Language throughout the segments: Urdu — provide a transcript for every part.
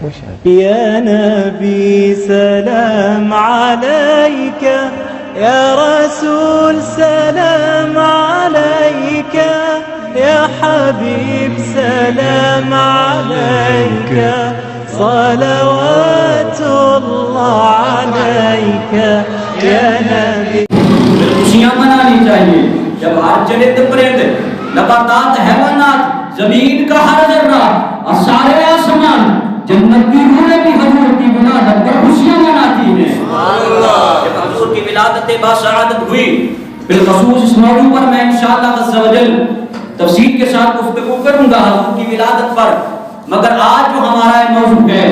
يا نبي سلام عليك، يا رسول سلام عليك، يا حبيب سلام عليك، صلوات الله عليك يا نبي. خوشیاں منانی چاہیے جب ہر چلے تو پرندے، نباتات، حیوانات، زمین کا ہر ذرہ اور سارے آسمان، جنت کی روحیں بھی حضور کی ولادت پر خوشیاں مناتی ہیں. جب حضور کی ولادت باسعادت ہوئی، بالخصوص اس موضوع پر میں انشاءاللہ عز و جل تفصیل کے ساتھ گفتگو کروں گا حضور کی ولادت پر، مگر آج جو ہمارا موضوع ہے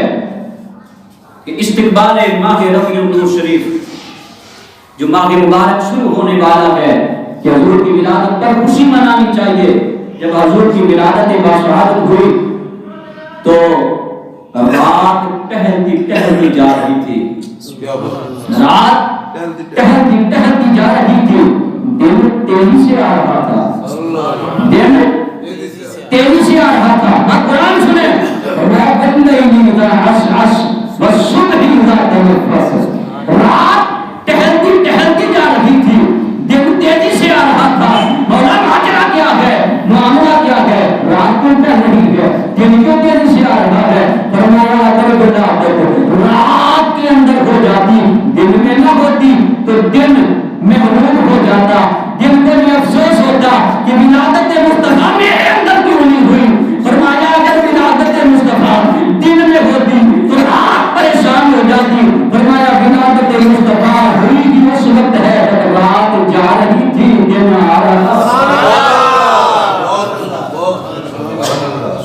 کہ استقبال ماہ ربیع الاول شریف، جو ماہ مبارک شروع ہونے والا ہے، کہ حضور کی ولادت پر خوشی منانی چاہیے. جب حضور کی ولادت باسعادت ہوئی تو رات ٹہلتی جا رہی تھی، رات ٹہلتی جا رہی تھی، دن تیزی سے آ رہا تھا، دن تیزی سے آ رہا تھا. آپ قرآن سنیں، رات ٹہلتی جا رہی تھی، دن تیزی سے آ رہا تھا. مولا ماجرا کیا ہے، معاملہ کیا ہے؟ رات کیوں ٹہل رہی ہے، دن کیوں تیزی سے آ رہا ہے؟ فرمایا اگر ولادت رات کے اندر ہو جاتی، دن میں نہ ہوتی تو دن محروم ہو جاتا، دن کو یہ افسوس ہوتا کہ ولادت مصطفیٰ میرے اندر کیوں نہیں ہوئی. فرمایا اگر ولادت مصطفیٰ دن میں ہوتی تو رات پریشان ہو جاتی. فرمایا ولادت مصطفیٰ ہوئی ہی اس وقت ہے جب رات جا رہی تھی، دن آ رہا تھا.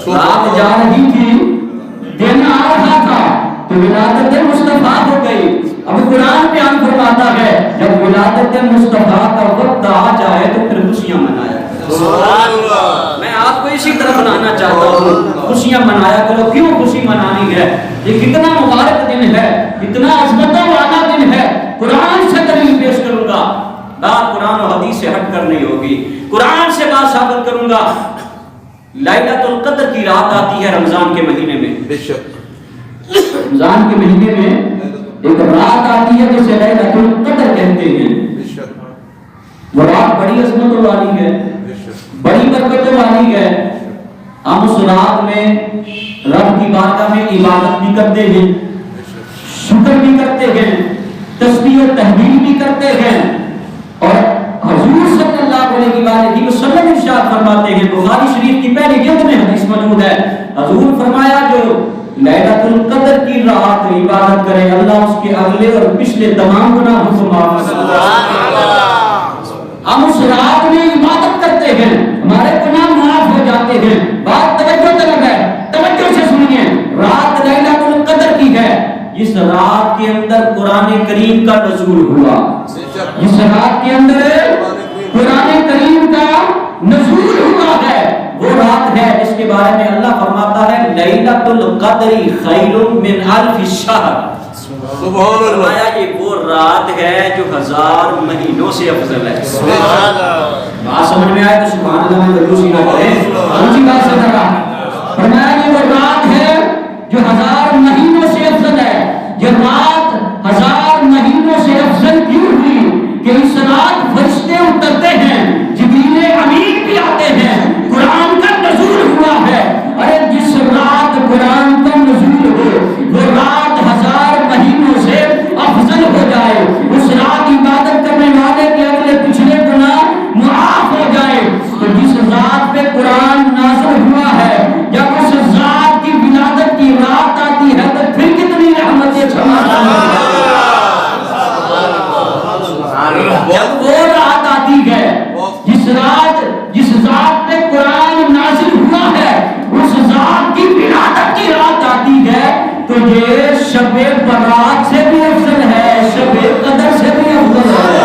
رات جا رہی تھی، دن آ رہا تھا، تو ولادت مصطفیٰ ہو گئی. اب قرآن بیان فرماتا ہے جب ولادت مصطفیٰ کا وقت آ جائے تو پھر خوشیاں منایا. میں آپ کو اسی طرح بنانا چاہتا ہوں، خوشیاں منایا کرو. کیوں خوشی منانی ہے؟ یہ کتنا مبارک دن ہے، کتنا عظمتوں والا دن ہے. قرآن سے دلیل پیش کروں گا، بات قرآن و حدیث سے ہٹ کر نہیں ہوگی. قرآن سے بات ثابت کروں گا. لیلۃ القدر کی رات آتی ہے رمضان کے مہینے میں. رمضان کے مہینے میں ایک رات آتی ہے جسے لیلۃ القدر کہتے ہیں. وہ رات بڑی عظمتوں والی ہے، بڑی برکتوں والی ہے. ہم اس رات میں رب کی بارگاہ میں عبادت بھی کرتے ہیں، شکر بھی کرتے ہیں، تسبیح و تحمیل بھی کرتے ہیں. اور حضور صلی اللہ علیہ وسلم ارشاد فرماتے ہیں، بخاری شریف کی پہلی جلد میں حدیث موجود ہے، حضور فرمایا جو لیلۃ القدر کی رات عبادت کرے اللہ اس کے اگلے اور پچھلے تمام گناہوں کو معاف کرے. ہم اس رات میں عبادت کرتے ہیں، ہمارے گناہ معاف ہو جاتے ہیں. بات توجہ طلب ہے، توجہ سے سنیے. رات لیلۃ القدر کی ہے، اس رات کے اندر قرآن کریم کا نزول ہوا. اس رات کے اندر قرآن کریم کا نزول ہوا ہے. وہ رات ہے جس کے بارے میں اللہ فرماتا ہے لیلۃ القدر خیر من الف شہر. سبحان اللہ. یہ وہ رات ہے جو 1000 مہینوں سے افضل ہے. سبحان اللہ. بات سمجھ میں آئے تو سبحان اللہ میں ضرور سینا کریں. اونچی بات سے ذرا فرمایا یہ وہ رات ہے جو 1000 مہینوں سے افضل ہے. یہ رات 1000 مہینوں سے افضل کیوں ہوئی کہ اس رات فرشتے اترتے ہیں، جبریل امین بھی آتے ہیں، قرآن کا نزول ہوا ہے. ارے جس رات قرآن کا نزول ہو وہ رات 1000 مہینوں سے افضل ہو جائے. اس رات عبادت کرنے والے کے اگلے پچھلے گناہ معاف ہو جائے. تو جس رات پہ قرآن نازل ہوا ہے، جب اس ذات کی ولادت کی رات آتی ہے تو پھر کتنی رحمتیں چھواتا ہے. جب وہ رات آتی ہے جس ذات پہ قرآن نازل ہوا ہے، اس ذات کی ولادت کی رات آتی ہے تو یہ شب برات سے بھی افضل ہے، شب قدر سے بھی افضل ہے.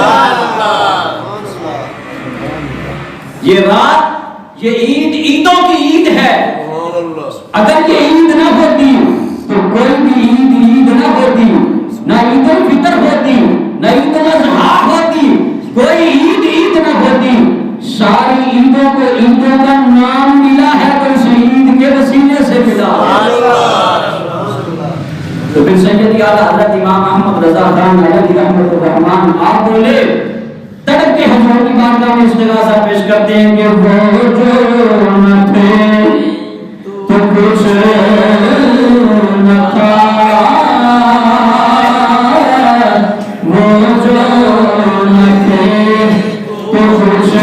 یہ رات، یہ عید عیدوں کی عید ہے. اگر یہ عید نہ ہوتی تو کوئی بھی عید نہ ہوتی، نہ عید الفطر ہوتی، نہ عید الاضحیٰ ہوتی، کوئی عید نہ ہوتی. ساری عیدوں کو عیدوں کا نام ملا ہے تو اس عید کے وسیلے سے ملا. سیدی اعلیٰ حضرت امام احمد رضا خان علیہ رحمۃ الرحمان آپ بولے تڑپ کے حضور کی بارگاہ میں استغاثہ پیش کرتے ہیں کہ وہ جو نہ تھے تو کچھ نہ تھا، وہ جو نہ تھے تو کچھ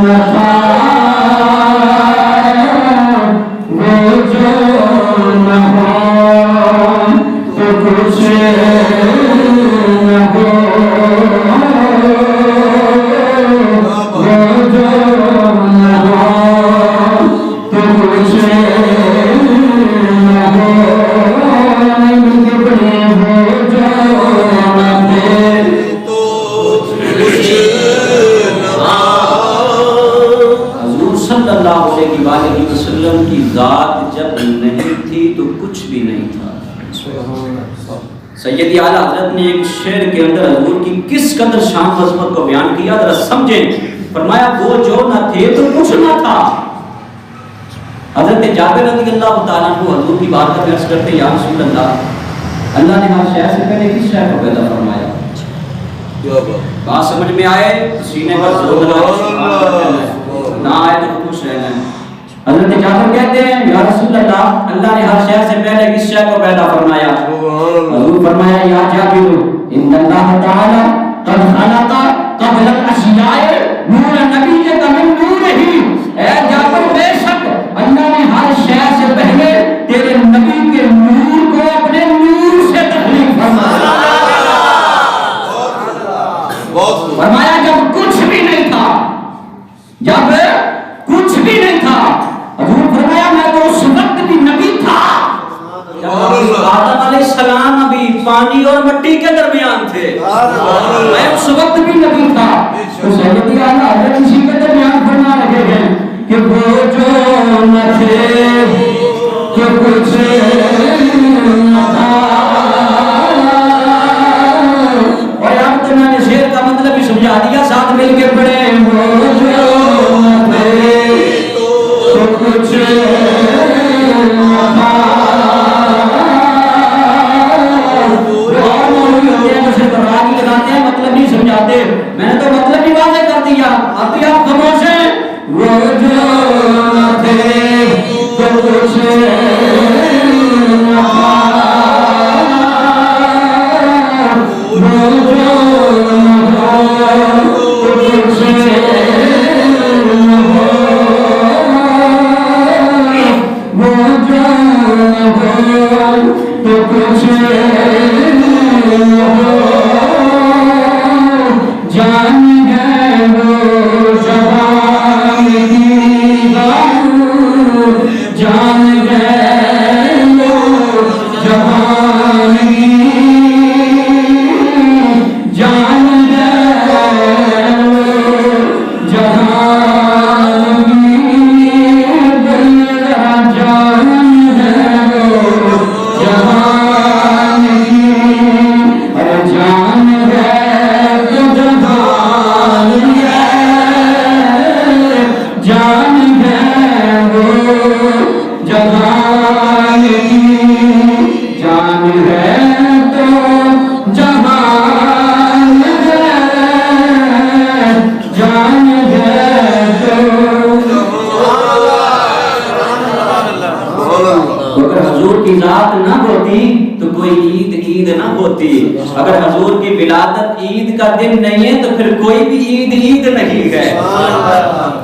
نہ تھا، وہ جو نہ ہو تو کچھ نہ ہو، وہ جو نہ ہو تو کچھ نہ ہو، وہ جو نہ تھے حضور صلی اللہ علیہ وسلم کی ذات جب نہیں تھی تو کچھ بھی نہیں تھا۔ سیدی اعلیٰ حضرت نے ایک شعر کے اندر حضور کی کس قدر شان عظمت کو بیان کیا، ذرا سمجھیں۔ فرمایا وہ جو نہ تھے تو کچھ نہ تھا۔ حضرت جابر رضی اللہ تعالیٰ کو حضور کی بات میں عرض کرتے یا رسول اللہ، اللہ نے ہر شے سے پہلے کس شے کو پیدا فرمایا؟ بات سمجھ میں آئے تو سینے پر زور لگائیں، نہ آئے تو خوش رہنا ہے۔ حضرت جابر کہتے ہیں یا رسول اللہ، اللہ نے ہر شے سے پہلے کس شے کو پیدا فرمایا؟ حضور فرمایا یا جابر ان اللہ تعالی قد خلق قبل الاشیاء نور نبی کا من نورہ، اے جابر بے شک اللہ نے ہر شے سے پہلے تیرے نبی کے نور کو اپنے نور سے تخلیق فرمایا۔ فرمایا جب کچھ بھی نہیں تھا، جب کچھ بھی نہیں تھا، حضور فرمایا میں تو اس وقت بھی نبی تھا جب آدم علیہ السلام ابھی پانی اور مٹی کے درمیان تھے، میں اس وقت بھی نبی تھا۔ تو سیدی اعلیٰ حضرت اسی کے درمیان فرما رہے ہیں کہ وہ جو نہ تھے تو کچھ نہ تھا، اور اب تو میں نے شعر کا مطلب ہی سمجھا دیا، ساتھ مل کے پڑھے وہ جو نہ تھے تو کچھ نہ تھا۔ اور مولوی ہوتے ہیں جو صرف راگی لگاتے ہیں، مطلب نہیں سمجھاتے، میں نے تو مطلب ہی واضح کر دیا، اب بھی آپ خاموش ہیں۔ وہ جو نہ تھے تو کچھ نہ تھا، وہ جو نہ ہو تو کچھ نہ ہو، وہ جو نہ ہو تو کچھ نہ ہو، جان ہے وہ جہان کی بات، جان ہے وہ جہان کی، جان ہے وہ جہان کی، دل جان ہے وہ جہان کی، اور جان ہے تو جہان ہے، جان ہے وہ جہان کی، جان ہے تو جہان ہے، جان ہے تو اگر حضور کی ذات نہ ہوتی تو کوئی عید نہ ہوتی، اگر حضور کی ولادت عید کا دن نہیں ہے تو پھر کوئی بھی عید نہیں ہے۔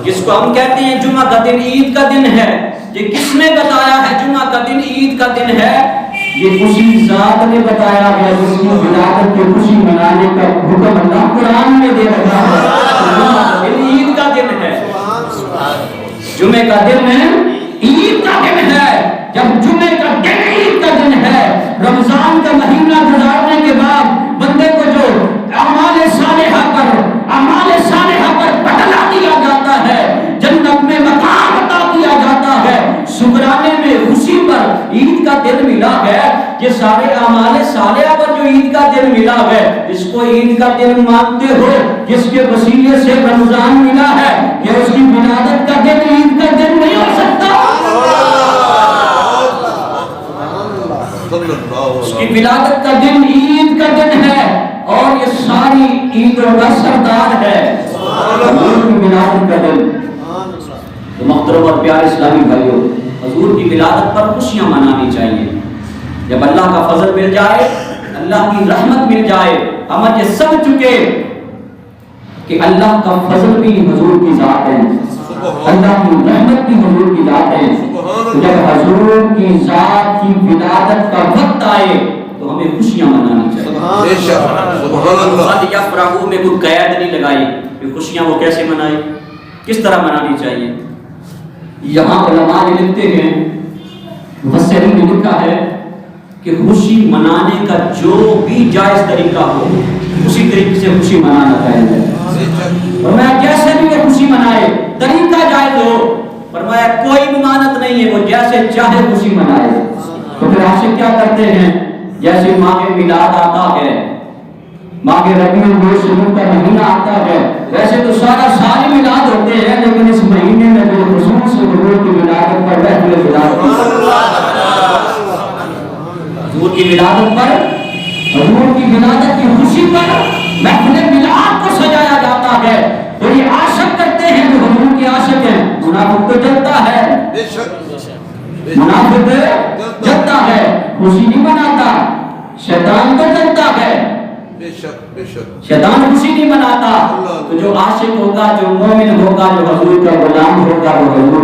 جس کو ہم کہتے ہیں جمعہ کا دن عید کا دن ہے، یہ کس نے بتایا ہے جمعہ کا دن عید کا دن ہے؟ یہ اسی ذات نے بتایا ہے جس کی ولادت کی خوشی منانے کا حکم اللہ قرآن میں دے رہا ہے۔ یہ عید کا دن ہے، جمعے کا دن ہے، عید کا دن ہے۔ جب جمعے کا دن عید کا دن ہے، رمضان کا مہینہ گزارنے کے بعد بندے کو جو اعمال صالحہ پر بٹلا دیا جاتا ہے، جنت میں مقام عطا کیا جاتا ہے، شکرانے میں خوشی پر عید کا دن ملا ہے۔ یہ سارے اعمال صالحہ پر جو عید کا دن ملا ہے، اس کو عید کا دن مانتے ہو، جس کے وسیلے سے رمضان ملا ہے، یہ اس کی ولادت کا دن عید کا دن نہیں ہو سکتا۔ ولادت کا دن عید کا دن ہے اور یہ ساری عیدوں کا سردار ہے حضور کی ولادت کا دن. تو محترم اور پیارے اسلامی بھائیوں، حضور کی ولادت پر خوشیاں منانی چاہیے. جب اللہ کا فضل مل جائے، اللہ کی رحمت مل جائے، ہم یہ سمجھ چکے کہ اللہ کا فضل بھی حضور کی ذات ہے، اللہ کی رحمت بھی حضور کی ذات ہے. جب حضور کی ذات کی ولادت کا وقت آئے تو ہمیں خوشیاں منانی چاہیے. قد یفرحوا میں کوئی قید نہیں لگائی کہ خوشیاں وہ کیسے منائے، کس طرح منانی چاہیے. یہاں علماء لکھتے ہیں، مفسرین نے لکھا ہے کہ خوشی منانے کا جو بھی جائز طریقہ ہو اسی طریقے سے خوشی منانا چاہیے. فرمایا جیسے بھی وہ خوشی منائے، طریقہ جائز ہو، فرمایا کوئی ممانعت نہیں ہے، وہ جیسے چاہے خوشی منائے. تو پھر عاشق کیا کرتے ہیں؟ جیسے ماہ میلاد آتا ہے، ماہ ربیع الاول شروع کا مہینہ آتا ہے، ویسے تو سارا سال میلاد ہوتے ہیں، لیکن اس مہینے میں بالخصوص حضور کی ولادت پر محفل ولادت حضور کی ولادت پر، حضور کی ولادت کی خوشی پر محفل میلاد کو سجایا جاتا ہے. تو یہ عاشق کرتے ہیں جو حضور کے عاشق ہیں. منافق تو جلتا ہے، منافق جلتا ہے، خوشی نہیں مناتا. شیطان تو جلتا ہے، شیطان خوشی نہیں مناتا. تو جو عاشق ہوگا، جو مومن ہوگا، جو حضور کا غلام ہوگا، وہ حضور